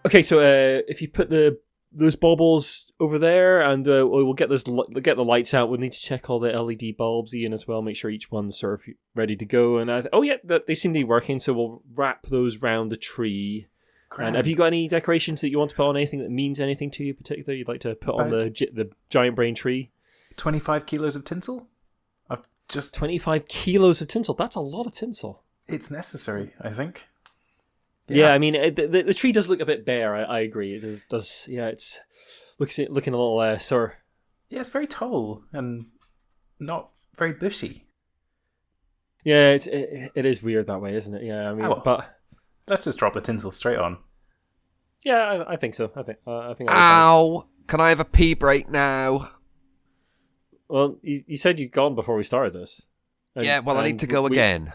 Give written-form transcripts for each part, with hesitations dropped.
Okay, so if you put those baubles over there, and we'll get get the lights out. We'll need to check all the LED bulbs, Ian, as well. Make sure each one's sort of ready to go. And they seem to be working. So we'll wrap those round the tree. Grand. And have you got any decorations that you want to put on? Anything that means anything to you, particularly? You'd like to put on the giant brain tree? 25 kilos of tinsel. 25 kilos of tinsel. That's a lot of tinsel. It's necessary, I think. Yeah, I mean, the tree does look a bit bare. I agree. It does. Yeah, it's looking a little sore. Yeah, it's very tall and not very bushy. Yeah, it is weird that way, isn't it? Yeah, I mean, but let's just drop the tinsel straight on. Yeah, I think so. I think. Ow! Can I have a pee break now? Well, you said you'd gone before we started this. I need to go again.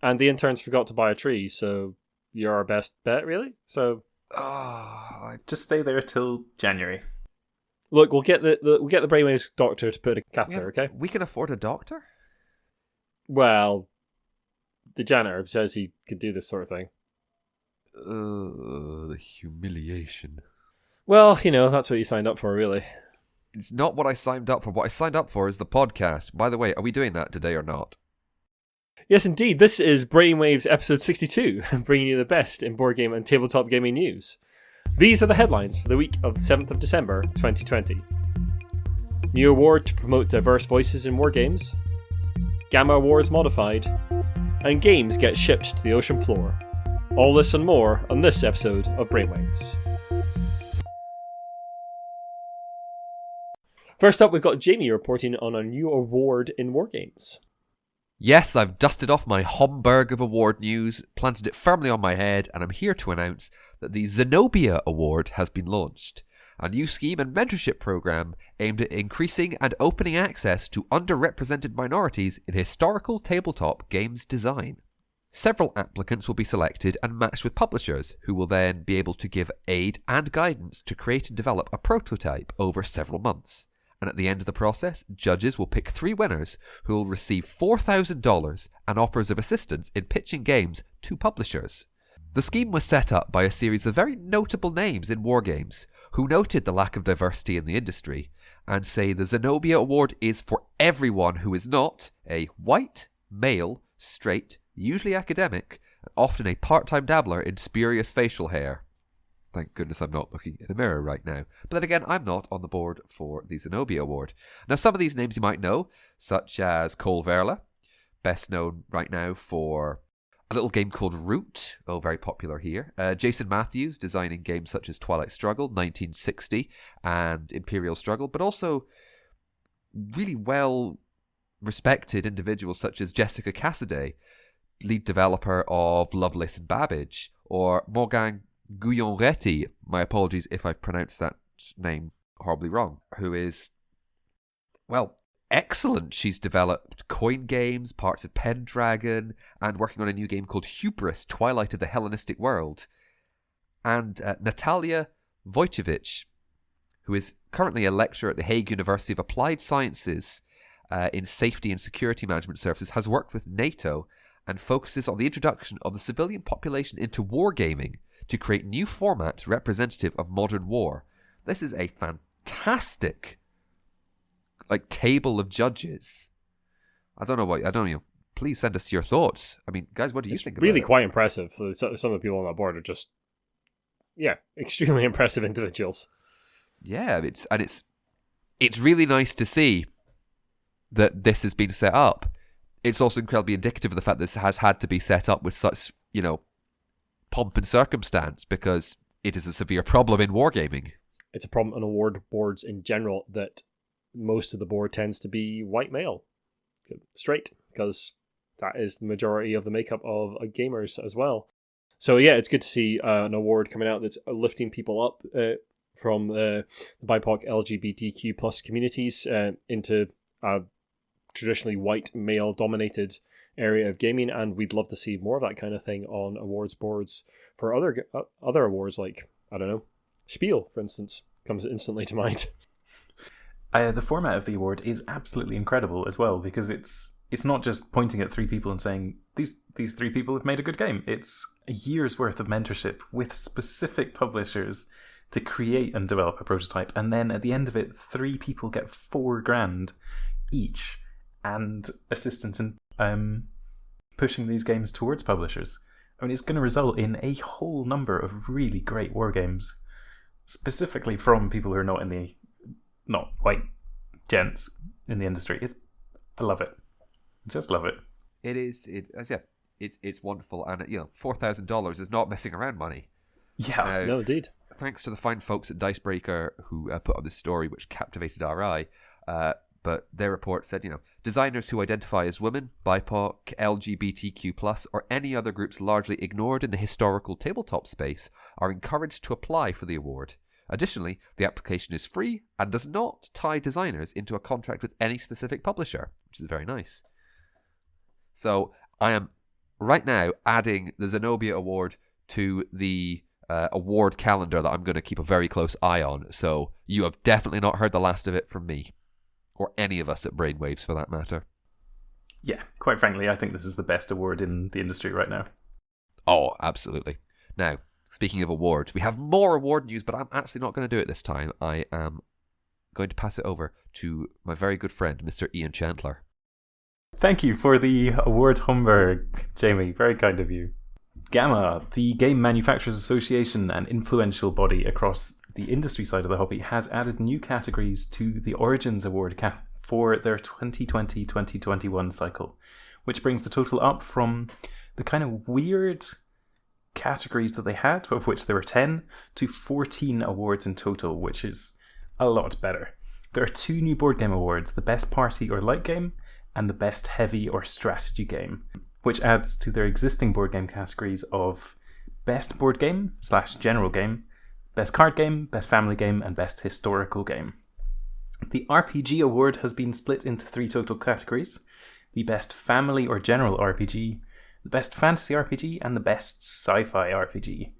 And the interns forgot to buy a tree, so. You're our best bet, really? So, just stay there till January. Look, we'll get the Brainwaves doctor to put a catheter, okay? We can afford a doctor? Well, the janitor says he could do this sort of thing. The humiliation. Well, that's what you signed up for, really. It's not what I signed up for. What I signed up for is the podcast. By the way, are we doing that today or not? Yes, indeed. This is Brainwaves episode 62, bringing you the best in board game and tabletop gaming news. These are the headlines for the week of the 7th of December, 2020. New award to promote diverse voices in war games. GAMA awards modified. And games get shipped to the ocean floor. All this and more on this episode of Brainwaves. First up, we've got Jamie reporting on a new award in war games. Yes, I've dusted off my Homburg of award news, planted it firmly on my head, and I'm here to announce that the Zenobia Award has been launched, a new scheme and mentorship program aimed at increasing and opening access to underrepresented minorities in historical tabletop games design. Several applicants will be selected and matched with publishers, who will then be able to give aid and guidance to create and develop a prototype over several months. And at the end of the process, judges will pick 3 winners who will receive $4,000 and offers of assistance in pitching games to publishers. The scheme was set up by a series of very notable names in wargames who noted the lack of diversity in the industry and say the Zenobia Award is for everyone who is not a white, male, straight, usually academic, and often a part-time dabbler in spurious facial hair. Thank goodness I'm not looking in a mirror right now. But then again, I'm not on the board for the Zenobia Award. Now, some of these names you might know, such as Cole Verla, best known right now for a little game called Root, very popular here. Jason Matthews, designing games such as Twilight Struggle, 1960, and Imperial Struggle, but also really well-respected individuals such as Jessica Cassaday, lead developer of Lovelace and Babbage, or Morgan Guyon-Reti, my apologies if I've pronounced that name horribly wrong, who is, excellent. She's developed coin games, parts of Pendragon, and working on a new game called Hubris, Twilight of the Hellenistic World. And Natalia Wojciewicz, who is currently a lecturer at the Hague University of Applied Sciences in Safety and Security Management Services, has worked with NATO and focuses on the introduction of the civilian population into wargaming to create new formats representative of modern war. This is a fantastic table of judges. Please send us your thoughts. I mean, guys, what do you think about it? It's really quite impressive. Some of the people on that board are just, extremely impressive individuals. Yeah, it's really nice to see that this has been set up. It's also incredibly indicative of the fact that this has had to be set up with such, pomp and circumstance, because it is a severe problem in wargaming. It's a problem on award boards in general that most of the board tends to be white male, straight, because that is the majority of the makeup of gamers as well. So yeah, it's good to see an award coming out that's lifting people up from the BIPOC LGBTQ plus communities into a traditionally white male dominated area of gaming, and we'd love to see more of that kind of thing on awards boards for other awards, like, I don't know, Spiel, for instance. comes instantly to mind. The format of the award is absolutely incredible as well, because it's not just pointing at 3 people and saying, these 3 people have made a good game. It's a year's worth of mentorship with specific publishers to create and develop a prototype, and then at the end of it, 3 people get $4,000 each, and assistance in pushing these games towards publishers. I mean, it's going to result in a whole number of really great war games, specifically from people who are not white gents in the industry. I love it. Just love it. It is. It's wonderful, and $4,000 is not messing around money. Yeah, no, indeed. Thanks to the fine folks at Dicebreaker who put on this story, which captivated our eye. But their report said, designers who identify as women, BIPOC, LGBTQ+, or any other groups largely ignored in the historical tabletop space are encouraged to apply for the award. Additionally, the application is free and does not tie designers into a contract with any specific publisher, which is very nice. So I am right now adding the Zenobia Award to the award calendar that I'm going to keep a very close eye on. So you have definitely not heard the last of it from me, or any of us at Brainwaves for that matter. Yeah, quite frankly, I think this is the best award in the industry right now. Oh, absolutely. Now, speaking of awards, we have more award news, but I'm actually not going to do it this time. I am going to pass it over to my very good friend, Mr. Iain Chandler. Thank you for the award, Humberg, Jamie. Very kind of you. GAMA, the Game Manufacturers Association, an influential body across the industry side of the hobby, has added new categories to the Origins Award for their 2020-2021 cycle, which brings the total up from the kind of weird categories that they had, of which there were 10, to 14 awards in total, which is a lot better. There are 2 new board game awards, the Best Party or Light Game and the Best Heavy or Strategy Game, which adds to their existing board game categories of Best Board Game / General Game, Best Card Game, Best Family Game, and Best Historical Game. The RPG award has been split into 3 total categories: the Best Family or General RPG, the Best Fantasy RPG, and the Best Sci-Fi RPG.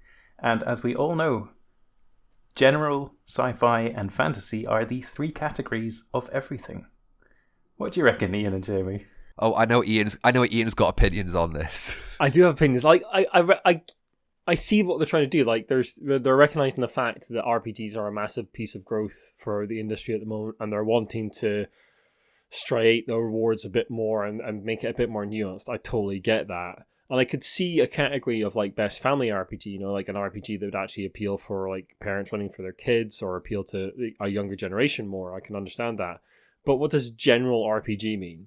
And as we all know, General, Sci-Fi, and Fantasy are the 3 categories of everything. What do you reckon, Iain and Jamie? Oh, I know Ian's got opinions on this. I do have opinions. Like I see what they're trying to do. Like they're recognizing the fact that RPGs are a massive piece of growth for the industry at the moment, and they're wanting to striate the rewards a bit more and make it a bit more nuanced. I totally get that. And I could see a category of like Best Family RPG, like an RPG that would actually appeal for like parents running for their kids or appeal to a younger generation more. I can understand that. But what does General RPG mean?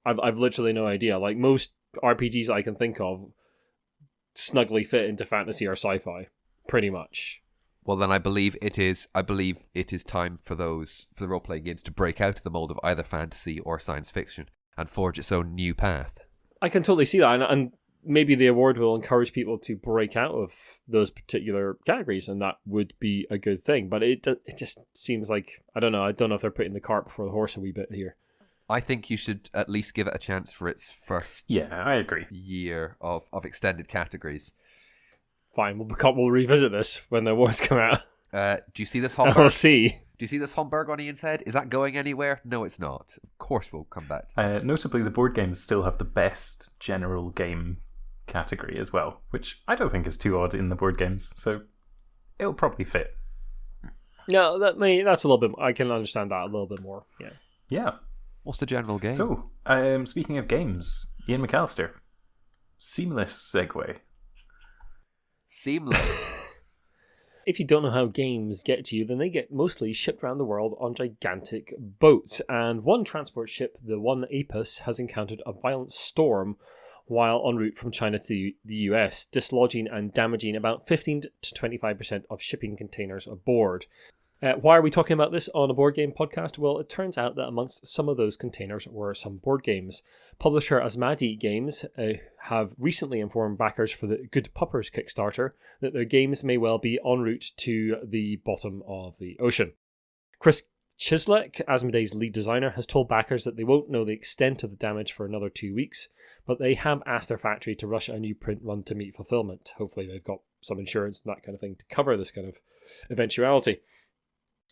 I've literally no idea. Like most RPGs I can think of snugly fit into fantasy or sci-fi, pretty much. Well, then I believe it is time for the role-playing games to break out of the mold of either fantasy or science fiction and forge its own new path. I can totally see that, and maybe the award will encourage people to break out of those particular categories, and that would be a good thing. But it just seems like, I don't know if they're putting the cart before the horse a wee bit here. I think you should at least give it a chance for its first I agree. year of extended categories. Fine, we'll revisit this when the awards come out. Do you see this Homburg? I'll see. Do you see this Homburg on Iain's head? Is that going anywhere? No, it's not. Of course we'll come back to this. Notably, the board games still have the Best General Game category as well, which I don't think is too odd in the board games, so it'll probably fit. No, that's a little bit. I can understand that a little bit more. Yeah. Yeah. What's the general game? So, speaking of games, Ian McAllister, seamless segue. Seamless. If you don't know how games get to you, then they get mostly shipped around the world on gigantic boats. And one transport ship, the one Apis, has encountered a violent storm while en route from China to the US, dislodging and damaging about 15 to 25% of shipping containers aboard. Why are we talking about this on a board game podcast? Well, it turns out that amongst some of those containers were some board games. Publisher Asmadi Games have recently informed backers for the Good Puppers Kickstarter that their games may well be en route to the bottom of the ocean. Chris Chislek, Asmodee's lead designer, has told backers that they won't know the extent of the damage for another 2 weeks, but they have asked their factory to rush a new print run to meet fulfillment. Hopefully they've got some insurance and that kind of thing to cover this kind of eventuality.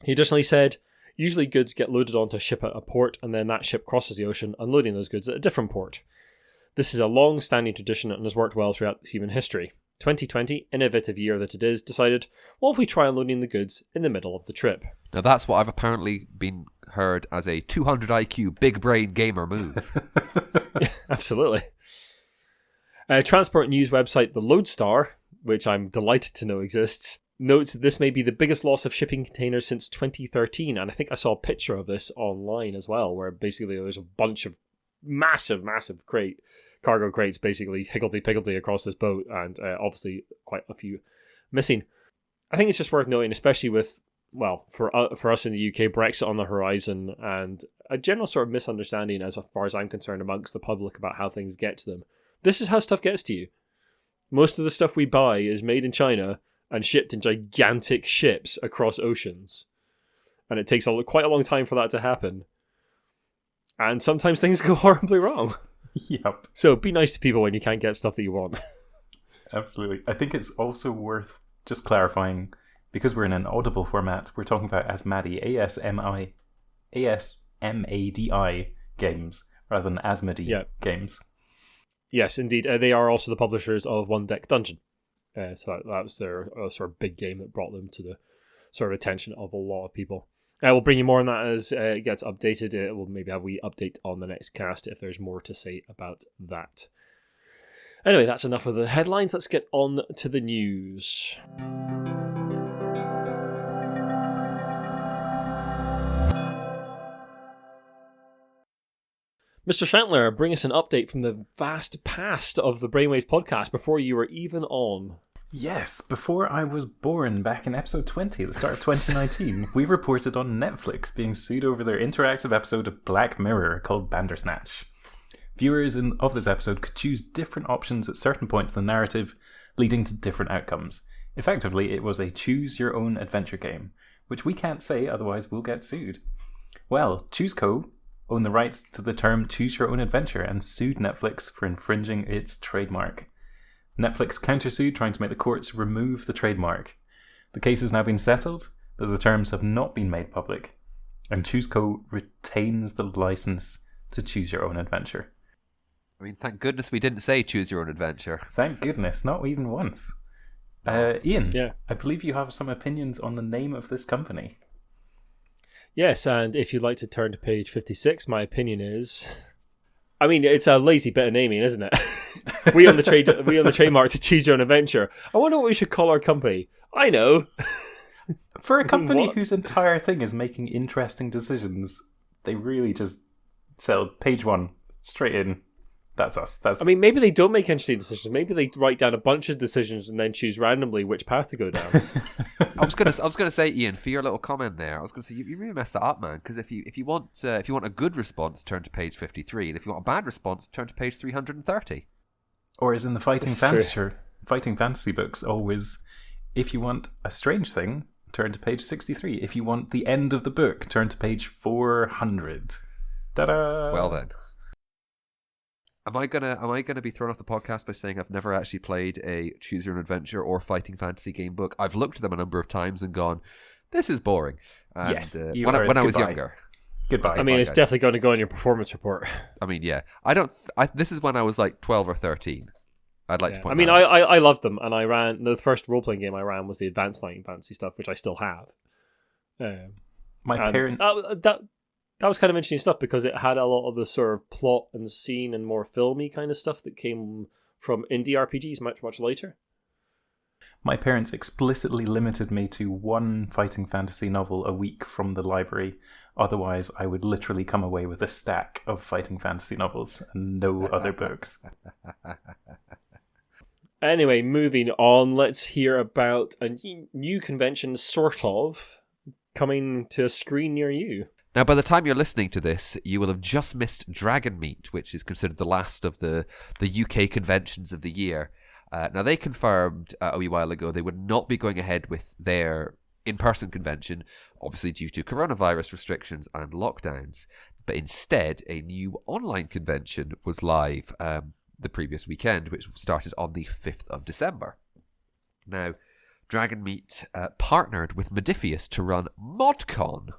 He additionally said, usually goods get loaded onto a ship at a port, and then that ship crosses the ocean, unloading those goods at a different port. This is a long-standing tradition and has worked well throughout human history. 2020, innovative year that it is, decided, what if we try unloading the goods in the middle of the trip? Now that's what I've apparently been heard as a 200 IQ big brain gamer move. Yeah, absolutely. Transport news website The Lodestar, which I'm delighted to know exists, notes that this may be the biggest loss of shipping containers since 2013, and I think I saw a picture of this online as well, where basically there's a bunch of massive cargo crates basically higgledy-piggledy across this boat, and obviously quite a few missing. I think it's just worth noting, especially with, well, for us in the UK, Brexit on the horizon, and a general sort of misunderstanding, as far as I'm concerned, amongst the public about how things get to them. This is how stuff gets to you. Most of the stuff we buy is made in China and shipped in gigantic ships across oceans. And it takes quite a long time for that to happen. And sometimes things go horribly wrong. Yep. So be nice to people when you can't get stuff that you want. Absolutely. I think it's also worth just clarifying, because we're in an audible format, we're talking about Asmadi, ASMADI games, rather than Asmodee games. Yes, indeed. They are also the publishers of One Deck Dungeon. So that was their sort of big game that brought them to the sort of attention of a lot of people. We'll bring you more on that as it gets updated. We'll maybe have we update on the next cast if there's more to say about that. Anyway, that's enough of the headlines. Let's get on to the news. Mr. Shantler, bring us an update from the vast past of the Brainwaves podcast before you were even on. Yes, before I was born back in episode 20 at the start of 2019, we reported on Netflix being sued over their interactive episode of Black Mirror called Bandersnatch. Viewers of this episode could choose different options at certain points in the narrative, leading to different outcomes. Effectively, it was a choose-your-own-adventure game, which we can't say, otherwise we'll get sued. Well, ChooseCo own the rights to the term Choose Your Own Adventure and sued Netflix for infringing its trademark. Netflix countersued, trying to make the courts remove the trademark. The case has now been settled, though the terms have not been made public, and ChooseCo retains the license to Choose Your Own Adventure. I mean, thank goodness we didn't say Choose Your Own Adventure. Thank goodness, not even once. Ian, yeah. I believe you have some opinions on the name of this company. Yes, and if you'd like to turn to page 56, my opinion is... I mean, it's a lazy bit of naming, isn't it? We own the trademark to Choose Your Own Adventure. I wonder what we should call our company. I know. For a company whose entire thing is making interesting decisions, they really just sell page one, straight in. That's us. I mean, maybe they don't make interesting decisions. Maybe they write down a bunch of decisions and then choose randomly which path to go down. I was gonna say, Ian, for your little comment there, I was gonna say you really messed that up, man. Because if you want a good response, turn to page 53, and if you want a bad response, turn to page 330. Or as in the fighting fantasy books, always, if you want a strange thing, turn to page 63. If you want the end of the book, turn to page 400. Ta-da! Well then. Am I gonna be thrown off the podcast by saying I've never actually played a Choose Your Own Adventure or fighting fantasy game book? I've looked at them a number of times and gone, "This is boring." And, yes, when I was younger. Goodbye. I mean, it's definitely going to go on your performance report. I mean, yeah. This is when I was like 12 or 13. I'd like to point. I mean, that out. I loved them, and I ran the first role playing game I ran was the advanced fighting fantasy stuff, which I still have. My parents. That was kind of interesting stuff because it had a lot of the sort of plot and scene and more filmy kind of stuff that came from indie RPGs much, much later. My parents explicitly limited me to one fighting fantasy novel a week from the library. Otherwise, I would literally come away with a stack of fighting fantasy novels and no other books. Anyway, moving on, let's hear about a new convention, sort of, coming to a screen near you. Now, by the time you're listening to this, you will have just missed Dragonmeet, which is considered the last of the UK conventions of the year. Now, they confirmed a wee while ago they would not be going ahead with their in-person convention, obviously due to coronavirus restrictions and lockdowns. But instead, a new online convention was live the previous weekend, which started on the 5th of December. Now, Dragonmeet partnered with Modiphius to run MODCon,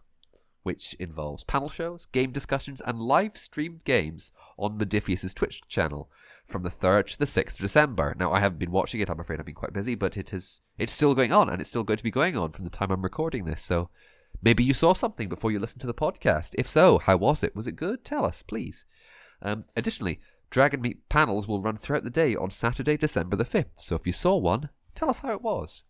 which involves panel shows, game discussions, and live-streamed games on Modiphius' Twitch channel from the 3rd to the 6th of December. Now, I haven't been watching it, I'm afraid I've been quite busy, but it's still going on, and it's still going to be going on from the time I'm recording this, so maybe you saw something before you listened to the podcast. If so, how was it? Was it good? Tell us, please. Additionally, Dragonmeet panels will run throughout the day on Saturday, December the 5th, so if you saw one, tell us how it was.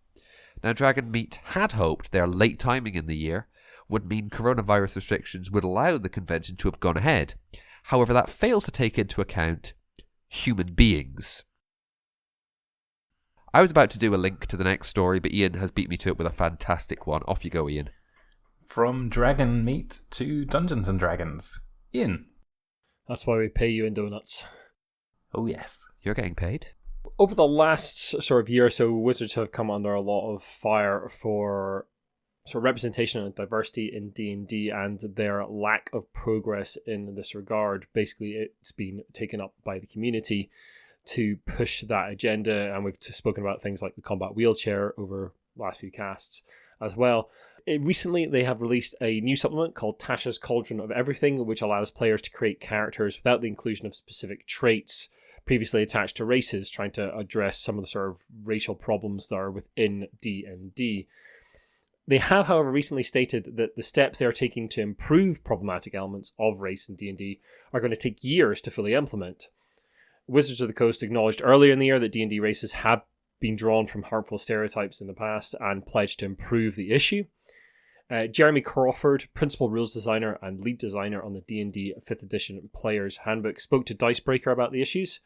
Now, Dragonmeet had hoped their late timing in the year would mean coronavirus restrictions would allow the convention to have gone ahead. However, that fails to take into account human beings. I was about to do a link to the next story, but Ian has beat me to it with a fantastic one. Off you go, Ian. From Dragonmeet to Dungeons and Dragons. Ian. That's why we pay you in donuts. Oh, yes. You're getting paid. Over the last sort of year or so, Wizards have come under a lot of fire for sort of representation and diversity in D&D and their lack of progress in this regard. Basically, it's been taken up by the community to push that agenda, and we've spoken about things like the combat wheelchair over the last few casts as well. Recently, they have released a new supplement called Tasha's Cauldron of Everything, which allows players to create characters without the inclusion of specific traits previously attached to races, trying to address some of the sort of racial problems that are within D&D. They have, however, recently stated that the steps they are taking to improve problematic elements of race in D&D are going to take years to fully implement. Wizards of the Coast acknowledged earlier in the year that D&D races have been drawn from harmful stereotypes in the past and pledged to improve the issue. Jeremy Crawford, principal rules designer and lead designer on the D&D 5th edition Player's Handbook, spoke to Dicebreaker about the issues,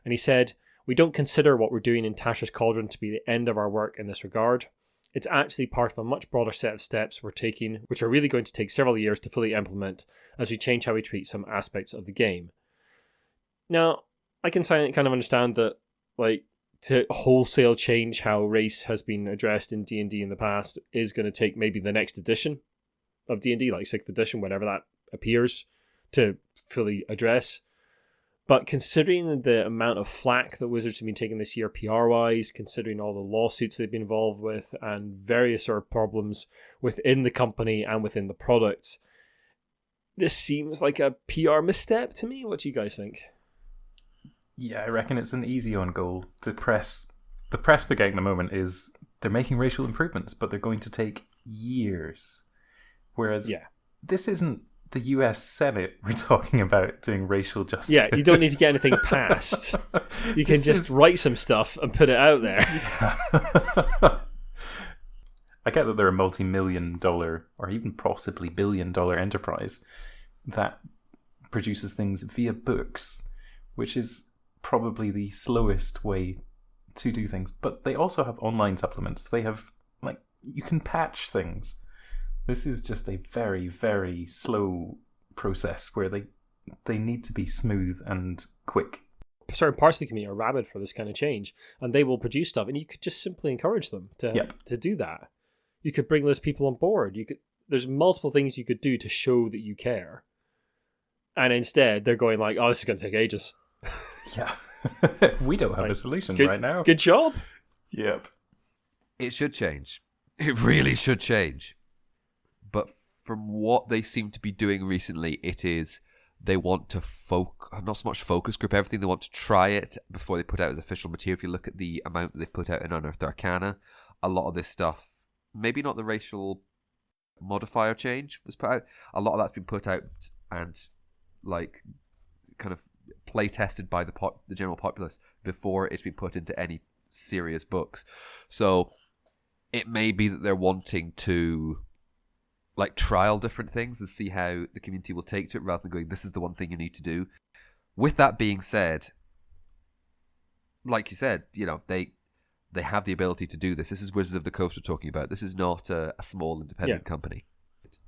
and he said, "We don't consider what we're doing in Tasha's Cauldron to be the end of our work in this regard. It's actually part of a much broader set of steps we're taking, which are really going to take several years to fully implement as we change how we treat some aspects of the game." Now, I can kind of understand that, like, to wholesale change how race has been addressed in D&D in the past is going to take maybe the next edition of D&D, like 6th edition, whenever that appears, to fully address. But considering the amount of flack that Wizards have been taking this year PR-wise, considering all the lawsuits they've been involved with, and various sort of problems within the company and within the products, this seems like a PR misstep to me. What do you guys think? Yeah, I reckon it's an easy on goal. The press they're getting at the moment is they're making racial improvements, but they're going to take years. Whereas this isn't the US Senate we're talking about doing racial justice. Yeah, you don't need to get anything passed. You can just write some stuff and put it out there. Yeah. I get that they're a multi-million-dollar or even possibly billion-dollar enterprise that produces things via books, which is probably the slowest way to do things. But they also have online supplements. They have, like, you can patch things. This is just a very, very slow process where they need to be smooth and quick. Certain parts of the community are rabid for this kind of change, and they will produce stuff, and you could just simply encourage them to do that. You could bring those people on board. There's multiple things you could do to show that you care. And instead, they're going like, "Oh, this is going to take ages." Yeah. We don't have a solution right now. Good job. Yep. It should change. It really should change. But from what they seem to be doing recently, it is they want to not so much focus group everything. They want to try it before they put out as official material. If you look at the amount that they've put out in Unearthed Arcana, a lot of this stuff, maybe not the racial modifier change was put out. A lot of that's been put out and like kind of play tested by the general populace before it's been put into any serious books. So it may be that they're wanting to like trial different things and see how the community will take to it rather than going, this is the one thing you need to do. With that being said, like you said, you know, they have the ability to do this. This is Wizards of the Coast we're talking about. This is not a small independent company.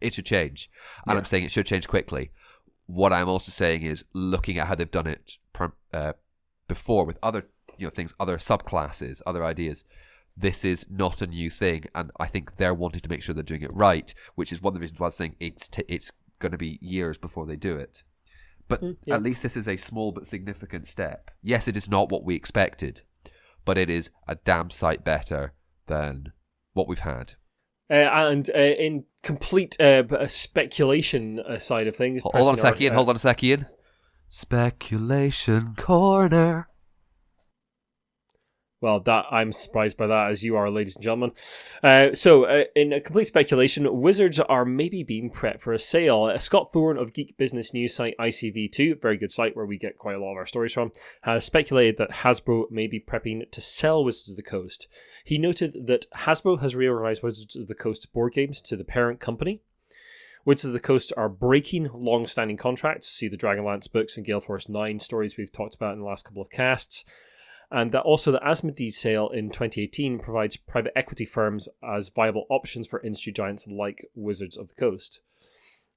It should change. And I'm saying it should change quickly. What I'm also saying is looking at how they've done it before with other things, other subclasses, other ideas. This is not a new thing, and I think they're wanting to make sure they're doing it right, which is one of the reasons why I'm saying it's going to be years before they do it. But at least this is a small but significant step. Yes, it is not what we expected, but it is a damn sight better than what we've had. And in complete speculation side of things... Hold on a sec, Ian. Speculation Corner. Well, that I'm surprised by that, as you are, ladies and gentlemen. So, in a complete speculation, Wizards are maybe being prepped for a sale. Scott Thorne of geek business news site ICV2, very good site where we get quite a lot of our stories from, has speculated that Hasbro may be prepping to sell Wizards of the Coast. He noted that Hasbro has reorganized Wizards of the Coast board games to the parent company. Wizards of the Coast are breaking long-standing contracts. See the Dragonlance books and Gale Force 9 stories we've talked about in the last couple of casts. And that also the Asmodee sale in 2018 provides private equity firms as viable options for industry giants like Wizards of the Coast.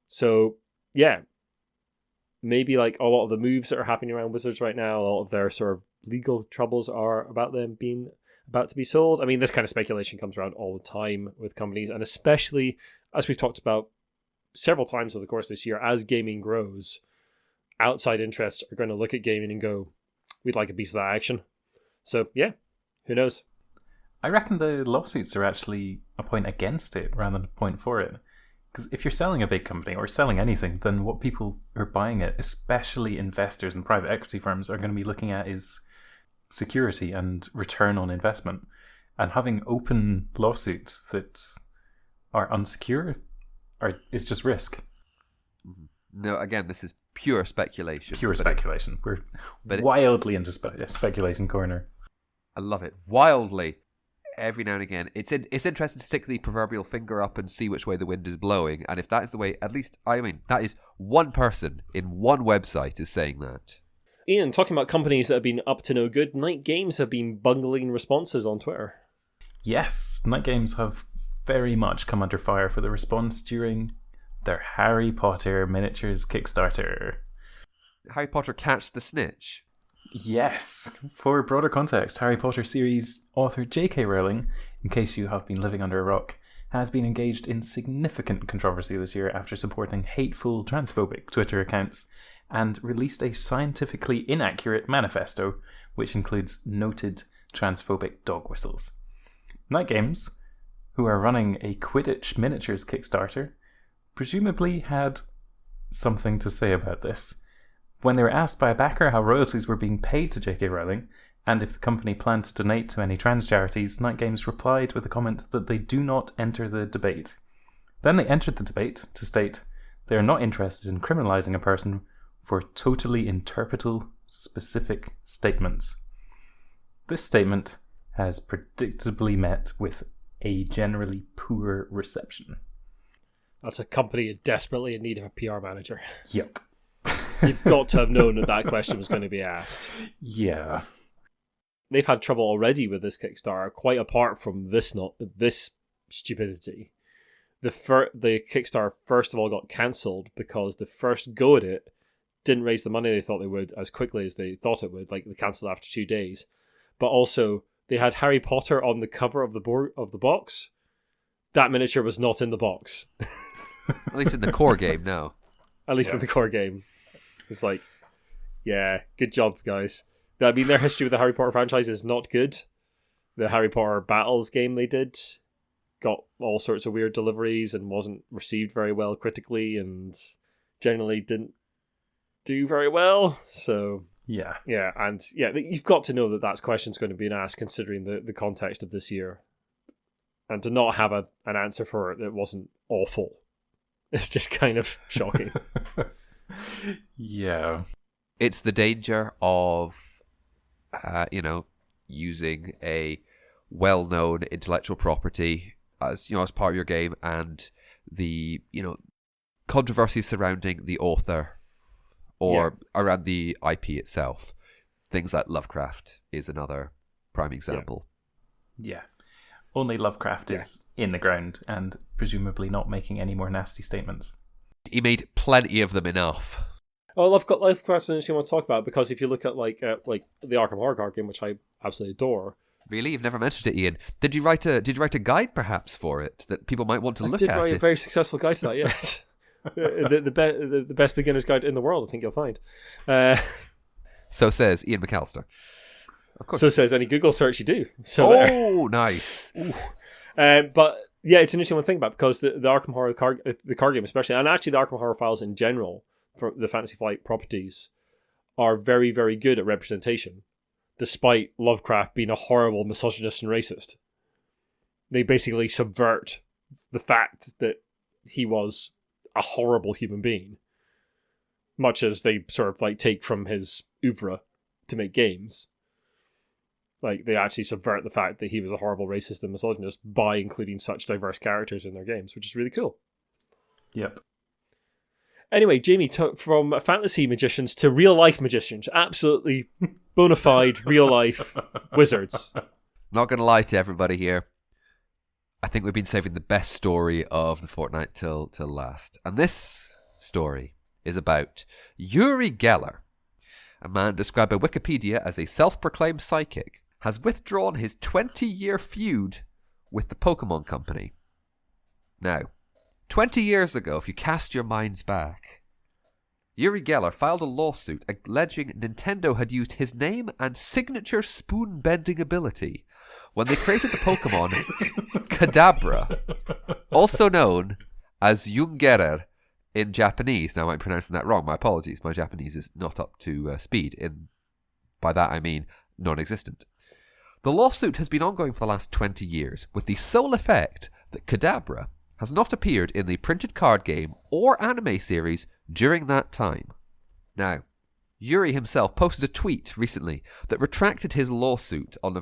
So, yeah, maybe like a lot of the moves that are happening around Wizards right now, a lot of their sort of legal troubles are about them being about to be sold. I mean, this kind of speculation comes around all the time with companies, and especially, as we've talked about several times over the course of this year, as gaming grows, outside interests are going to look at gaming and go, we'd like a piece of that action. So, yeah, who knows? I reckon the lawsuits are actually a point against it rather than a point for it. Because if you're selling a big company or selling anything, then what people who are buying it, especially investors and private equity firms, are going to be looking at is security and return on investment. And having open lawsuits that are unsecure is just risk. No, again, this is pure speculation. Pure speculation. We're wildly into speculation corner. I love it. Wildly. Every now and again. It's interesting to stick the proverbial finger up and see which way the wind is blowing. And if that is the way, at least, that is one person in one website is saying that. Ian, talking about companies that have been up to no good, Night Games have been bungling responses on Twitter. Yes, Night Games have very much come under fire for the response during their Harry Potter miniatures Kickstarter. Harry Potter Catch the Snitch. Yes. For broader context, Harry Potter series author J.K. Rowling, in case you have been living under a rock, has been engaged in significant controversy this year after supporting hateful transphobic Twitter accounts and released a scientifically inaccurate manifesto which includes noted transphobic dog whistles. Night Games, who are running a Quidditch miniatures Kickstarter, presumably had something to say about this. When they were asked by a backer how royalties were being paid to J.K. Rowling, and if the company planned to donate to any trans charities, Night Games replied with a comment that they do not enter the debate. Then they entered the debate to state they are not interested in criminalising a person for totally interpretable specific statements. This statement has predictably met with a generally poor reception. That's a company desperately in need of a PR manager. Yep. You've got to have known that question was going to be asked. Yeah. They've had trouble already with this Kickstarter, quite apart from this stupidity. The Kickstarter first of all got cancelled because the first go at it didn't raise the money they thought they would as quickly as they thought it would. Like, they cancelled after 2 days. But also, they had Harry Potter on the cover of the box. That miniature was not in the box. At least in the core game now. At least in the core game. It's like, yeah, good job, guys. I mean, their history with the Harry Potter franchise is not good. The Harry Potter Battles game they did got all sorts of weird deliveries and wasn't received very well critically and generally didn't do very well. So, yeah, and you've got to know that that question's going to be asked considering the context of this year. And to not have an answer for it that wasn't awful, it's just kind of shocking. Yeah. It's the danger of, using a well-known intellectual property as part of your game, and the controversy surrounding the author or around the IP itself. Things like Lovecraft is another prime example. Yeah. Only Lovecraft is in the ground and presumably not making any more nasty statements. He made plenty of them enough. Oh, Lovecraft's an interesting one to talk about, because if you look at like the Arkham Horror card game, which I absolutely adore. Really? You've never mentioned it, Ian. Did you write a guide perhaps for it that people might want to look at? I did write a very successful guide to that, yes. the best beginner's guide in the world, I think you'll find. So says Ian McAllister. Of course. So says any Google search you do. So Nice. But yeah, it's an interesting one to think about because the Arkham Horror card game especially, and actually the Arkham Horror files in general for the Fantasy Flight properties are very, very good at representation, despite Lovecraft being a horrible misogynist and racist. They basically subvert the fact that he was a horrible human being, much as they sort of like take from his oeuvre to make games. Like, they actually subvert the fact that he was a horrible racist and misogynist by including such diverse characters in their games, which is really cool. Yep. Anyway, Jamie took from fantasy magicians to real-life magicians. Absolutely bona fide real-life wizards. Not going to lie to everybody here. I think we've been saving the best story of the fortnight till last. And this story is about Uri Geller, a man described by Wikipedia as a self-proclaimed psychic, has withdrawn his 20-year feud with the Pokemon Company. Now, 20 years ago, if you cast your minds back, Uri Geller filed a lawsuit alleging Nintendo had used his name and signature spoon-bending ability when they created the Pokemon Kadabra, also known as Jungerer in Japanese. Now, I'm pronouncing that wrong. My apologies. My Japanese is not up to speed. By that, I mean non-existent. The lawsuit has been ongoing for the last 20 years, with the sole effect that Kadabra has not appeared in the printed card game or anime series during that time. Now, Uri himself posted a tweet recently that retracted his lawsuit on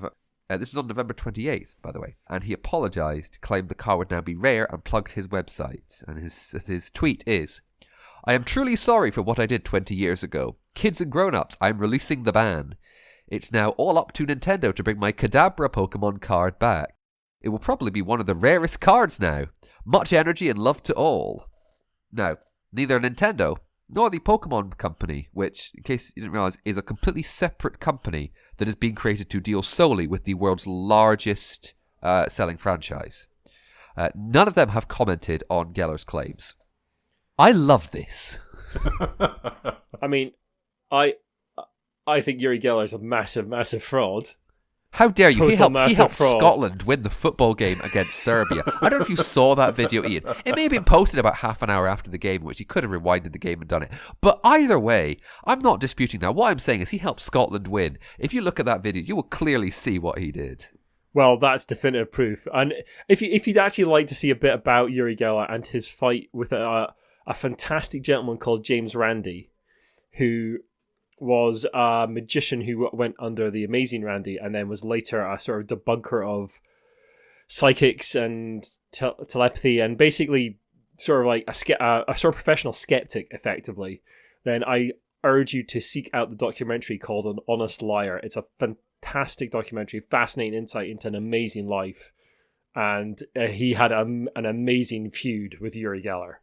this was on November 28th, by the way, and he apologised, claimed the car would now be rare, and plugged his website. And his tweet is, "I am truly sorry for what I did 20 years ago. Kids and grown-ups, I'm releasing the ban. It's now all up to Nintendo to bring my Kadabra Pokemon card back. It will probably be one of the rarest cards now. Much energy and love to all." Now, neither Nintendo nor the Pokemon Company, which, in case you didn't realise, is a completely separate company that has been created to deal solely with the world's largest selling franchise. None of them have commented on Geller's claims. I love this. I mean, I think Uri Geller is a massive, massive fraud. How dare you? He helped fraud. Scotland win the football game against Serbia. I don't know if you saw that video, Iain. It may have been posted about half an hour after the game, which he could have rewinded the game and done it. But either way, I'm not disputing that. What I'm saying is he helped Scotland win. If you look at that video, you will clearly see what he did. Well, that's definitive proof. And if you'd actually like to see a bit about Uri Geller and his fight with a fantastic gentleman called James Randi, who was a magician who went under the Amazing Randy and then was later a sort of debunker of psychics and telepathy and basically sort of like a sort of professional skeptic, effectively, then I urge you to seek out the documentary called An Honest Liar. It's a fantastic documentary, fascinating insight into an amazing life. And he had an amazing feud with Uri Geller.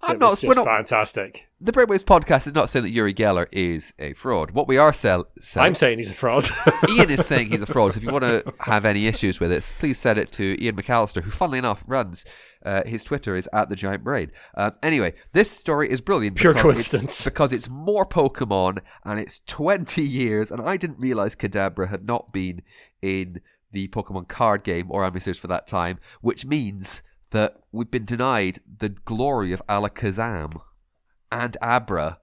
We're not fantastic. The Brainwaves podcast is not saying that Uri Geller is a fraud. What we are saying... I'm saying he's a fraud. Iain is saying he's a fraud. So if you want to have any issues with it, please send it to Iain McAllister, who, funnily enough, runs... his Twitter is @TheGiantBrain. Anyway, this story is brilliant. Pure coincidence. Because it's more Pokemon, and it's 20 years, and I didn't realise Kadabra had not been in the Pokemon card game or anime series for that time, which means that we've been denied the glory of Alakazam and Abra.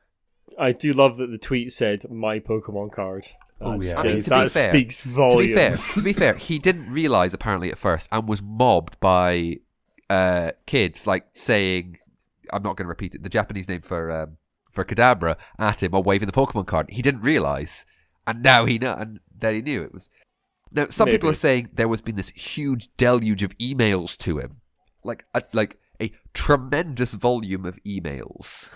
I do love that the tweet said, "My Pokemon card." That speaks volumes. To be fair, he didn't realise apparently at first and was mobbed by kids, like saying, I'm not going to repeat it, the Japanese name for Kadabra at him or waving the Pokemon card. He didn't realise, and now he then he knew it was. Now, some people are saying there has been this huge deluge of emails to him. Like a tremendous volume of emails,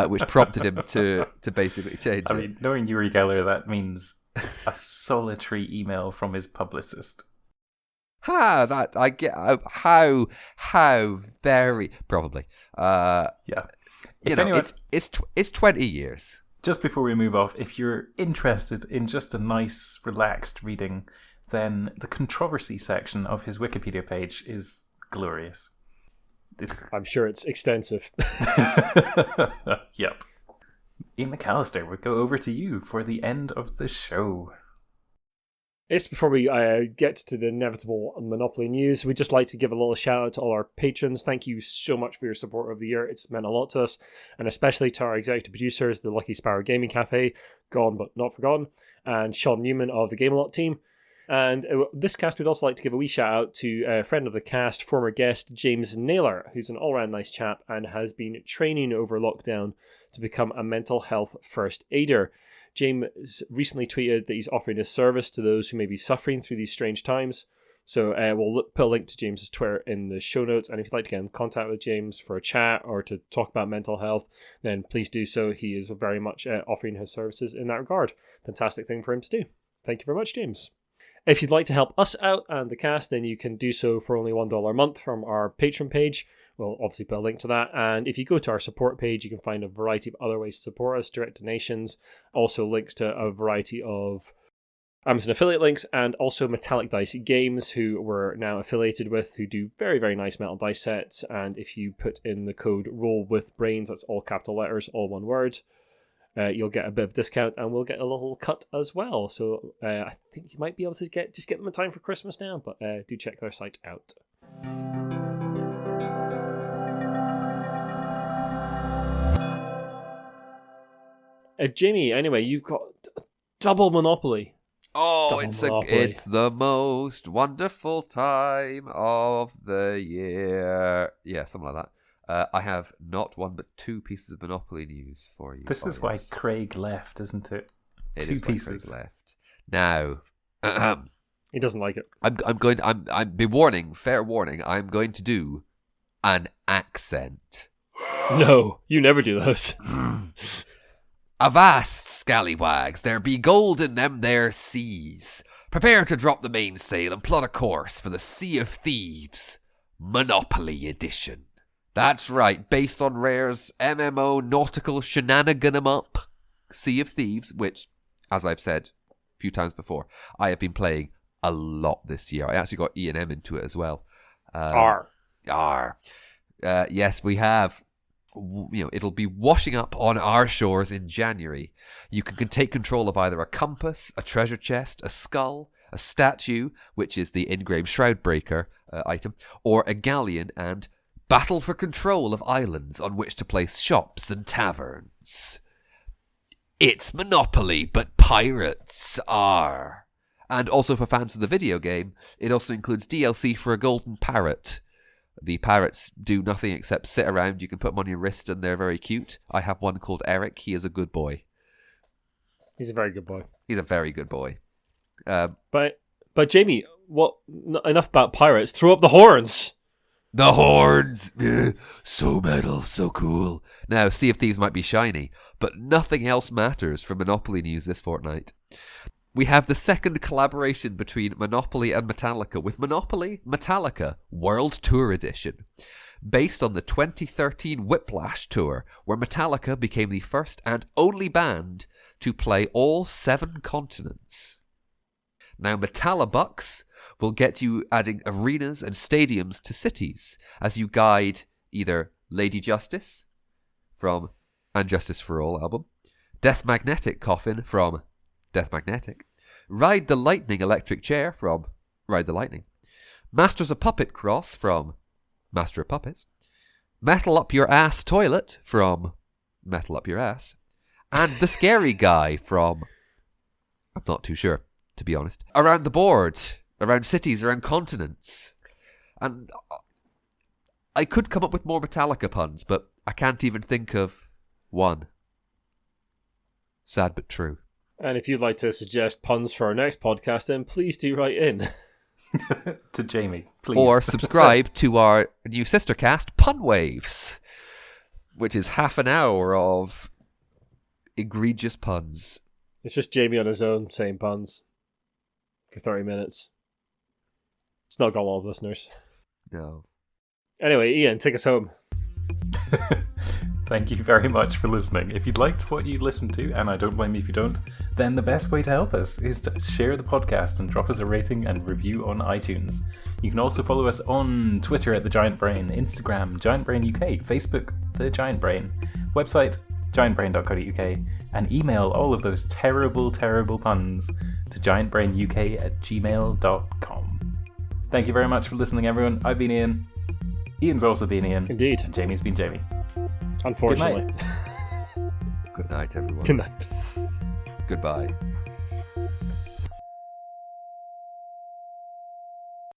which prompted him to basically change it. I mean, knowing Uri Geller, that means a solitary email from his publicist. That I get. How very probably. Yeah. It's 20 years. Just before we move off, if you're interested in just a nice, relaxed reading, then the controversy section of his Wikipedia page is glorious. I'm sure it's extensive. Yep. Ian McAllister, we'll go over to you for the end of the show. Yes, before we get to the inevitable Monopoly news, we'd just like to give a little shout out to all our patrons. Thank you so much for your support over the year. It's meant a lot to us, and especially to our executive producers, the Lucky Sparrow Gaming Cafe, gone but not forgotten, and Shaun Newan of the Game A Lot team. And this cast, we'd also like to give a wee shout out to a friend of the cast, former guest James Naylor, who's an all-round nice chap and has been training over lockdown to become a mental health first aider. James recently tweeted that he's offering his service to those who may be suffering through these strange times. So we'll put a link to James's Twitter in the show notes. And if you'd like to get in contact with James for a chat or to talk about mental health, then please do so. He is very much offering his services in that regard. Fantastic thing for him to do. Thank you very much, James. If you'd like to help us out and the cast, then you can do so for only $1 a month from our Patreon page. We'll obviously put a link to that. And if you go to our support page, you can find a variety of other ways to support us, direct donations, also links to a variety of Amazon affiliate links, and also Metallic Dice Games, who we're now affiliated with, who do very, very nice metal dice sets. And if you put in the code ROLLWITHBRAINS, that's all capital letters, all one word, you'll get a bit of discount, and we'll get a little cut as well. So I think you might be able to get them in time for Christmas now, but do check their site out. Jamie, anyway, you've got double Monopoly. Oh, Double Monopoly. It's the most wonderful time of the year. Yeah, something like that. I have not one but two pieces of Monopoly news for you. This is why Craig left, isn't it? It two is why pieces Craig left. Now, He doesn't like it. I'm be warning, fair warning. I'm going to do an accent. No, you never do those. Avast, scallywags! There be gold in them there seas. Prepare to drop the mainsail and plot a course for the Sea of Thieves, Monopoly Edition. That's right, based on Rare's MMO nautical shenanigan-em-up Sea of Thieves, which, as I've said a few times before, I have been playing a lot this year. I actually got E&M into it as well. Yes, we have. It'll be washing up on our shores in January. You can take control of either a compass, a treasure chest, a skull, a statue, which is the engraved Shroudbreaker item, or a galleon, and battle for control of islands on which to place shops and taverns. It's Monopoly, but pirates are. And also for fans of the video game, it also includes DLC for a golden parrot. The parrots do nothing except sit around. You can put them on your wrist and they're very cute. I have one called Eric. He is a good boy. He's a very good boy. He's a very good boy. But Jamie, what? Enough about pirates. Throw up the horns. The horns! So metal, so cool. Now, Sea of Thieves might be shiny, but nothing else matters for Monopoly news this fortnight. We have the second collaboration between Monopoly and Metallica with Monopoly Metallica World Tour Edition, based on the 2013 Whiplash Tour, where Metallica became the first and only band to play all 7 continents. Now, Metallibucks will get you adding arenas and stadiums to cities as you guide either Lady Justice from And Justice for All album, Death Magnetic Coffin from Death Magnetic, Ride the Lightning Electric Chair from Ride the Lightning, Masters of Puppet Cross from Master of Puppets, Metal Up Your Ass Toilet from Metal Up Your Ass, and The Scary Guy from... I'm not too sure, to be honest. Around the board, around cities, around continents. And I could come up with more Metallica puns, but I can't even think of one. Sad but true. And if you'd like to suggest puns for our next podcast, then please do write in. To Jamie, please. Or subscribe to our new sister cast, Punwaves, which is half an hour of egregious puns. It's just Jamie on his own saying puns for 30 minutes. It's not got a lot of listeners. No. Anyway, Ian, take us home. Thank you very much for listening. If you'd liked what you listened to, and I don't blame you if you don't, then the best way to help us is to share the podcast and drop us a rating and review on iTunes. You can also follow us on Twitter at The Giant Brain, Instagram, Giant Brain UK, Facebook, The Giant Brain, website, giantbrain.co.uk, and email all of those terrible, terrible puns to giantbrainuk@gmail.com. Thank you very much for listening, everyone. I've been Ian. Ian's also been Ian. Indeed. And Jamie's been Jamie. Unfortunately. Good night, everyone. Good night. Goodbye.